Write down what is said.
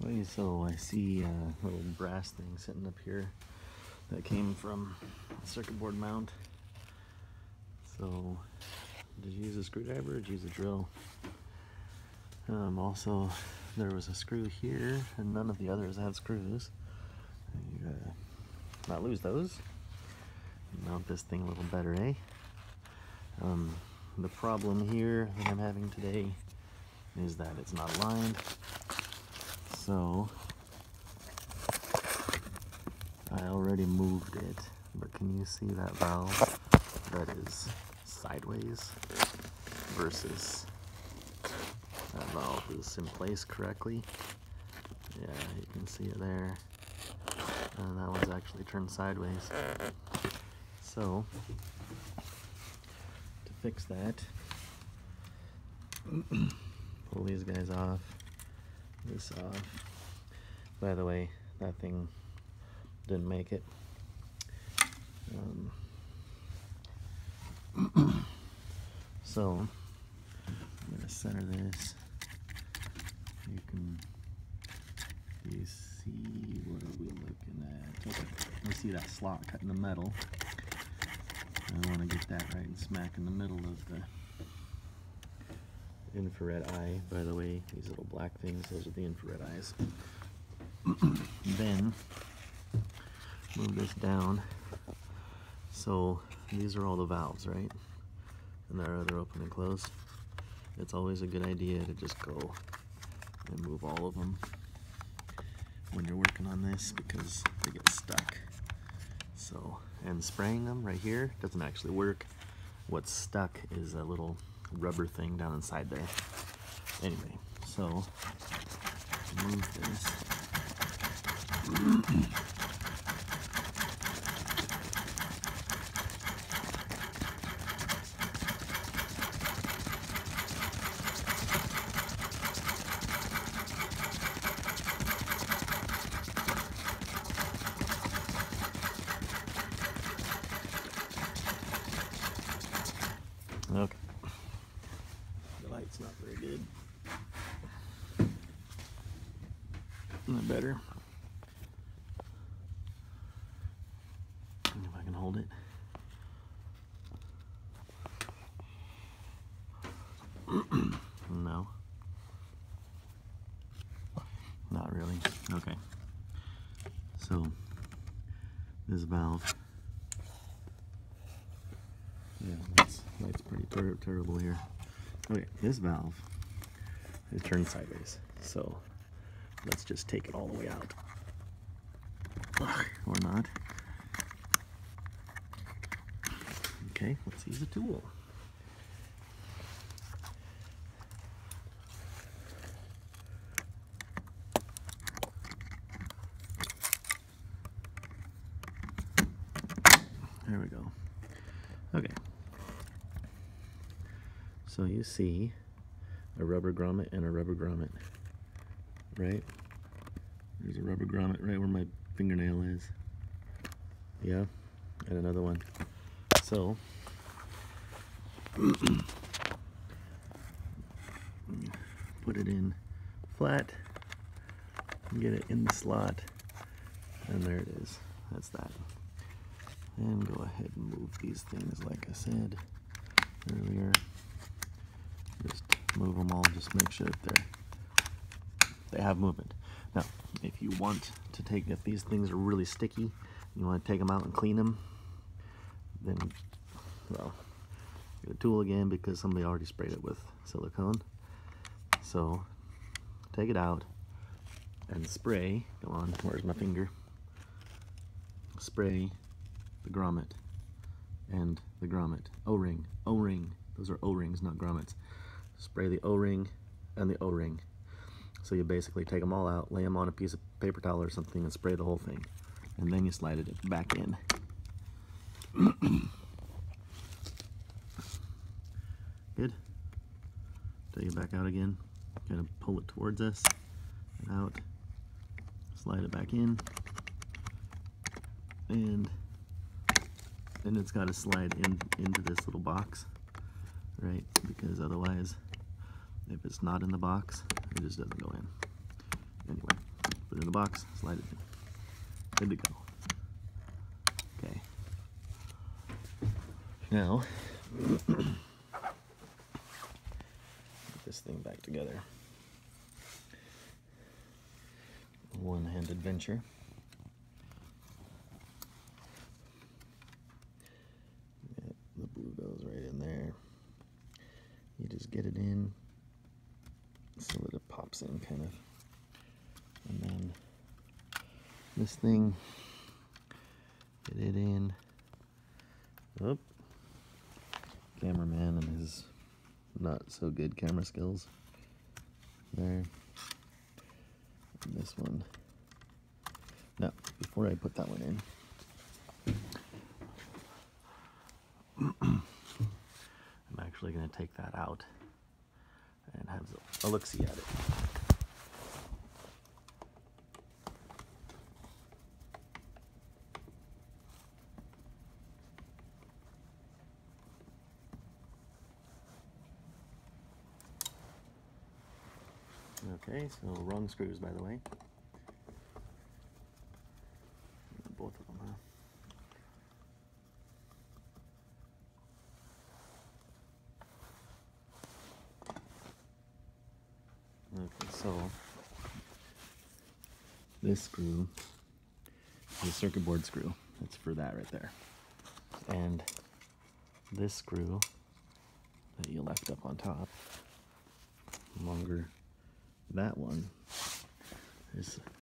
Okay, so I see a little brass thing sitting up here that came from a circuit board mount. So, did you use a screwdriver or did you use a drill? Also, there was a screw here, and none of the others had screws. You gotta not lose those. Mount this thing a little better, eh? The problem here that I'm having today is that it's not aligned. So, I already moved it, but can you see that valve that is sideways versus that valve is in place correctly? Yeah, you can see it there. And that one's actually turned sideways. So, to fix that, pull these guys off, this off. By the way, that thing didn't make it. So, I'm gonna center this. You see, what are we looking at? Okay, you see that slot cut in the metal. I want to get that right and smack in the middle of the infrared eye. By the way, these little black things, those are the infrared eyes. Then, move this down. So, these are all the valves, right? And they're either open and closed. It's always a good idea to just go and move all of them when you're working on this because they get stuck. So, and spraying them right here doesn't actually work. What's stuck is a little rubber thing down inside there. Anyway, so move this. Okay. The light's not very good. Not better. If I can hold it. No. Not really. Okay. So, this valve. Yeah, light's pretty terrible here. Okay, this valve is turned sideways, so let's just take it all the way out. Or not. Okay, let's use a tool. There we go. Okay. So you see a rubber grommet and a rubber grommet, right? There's a rubber grommet right where my fingernail is. Yeah, and another one. So, put it in flat, get it in the slot, and there it is. That's that. And go ahead and move these things like I said earlier. Just move them all, just make sure that they have movement. Now, if you want to take, if these things are really sticky, you want to take them out and clean them, then, well, get a tool again because somebody already sprayed it with silicone. So, take it out and spray, go on, where's my finger? Spray the grommet and the grommet. O-ring, O-ring. Those are O-rings, not grommets. Spray the O-ring and the O-ring. So you basically take them all out, lay them on a piece of paper towel or something and spray the whole thing. And then you slide it back in. Good. Take it back out again. Kind of pull it towards us and out. Slide it back in. And then it's got to slide into this little box, right? Because otherwise, if it's not in the box, it just doesn't go in. Anyway, Put it in the box, slide it in. Good to go. Okay. Now, put this thing back together. One-handed venture. Yeah, the blue goes right in there. You just get it in so that it pops in, kind of. And then this thing, get it in. Oop. Cameraman and his not so good camera skills. There. And this one. Now, before I put that one in, I'm actually going to take that out and have a look-see at it. Okay, so wrong screws, by the way. Both of them, huh? Okay, so this screw is a circuit board screw. That's for that right there. And this screw that you left up on top, longer, that one is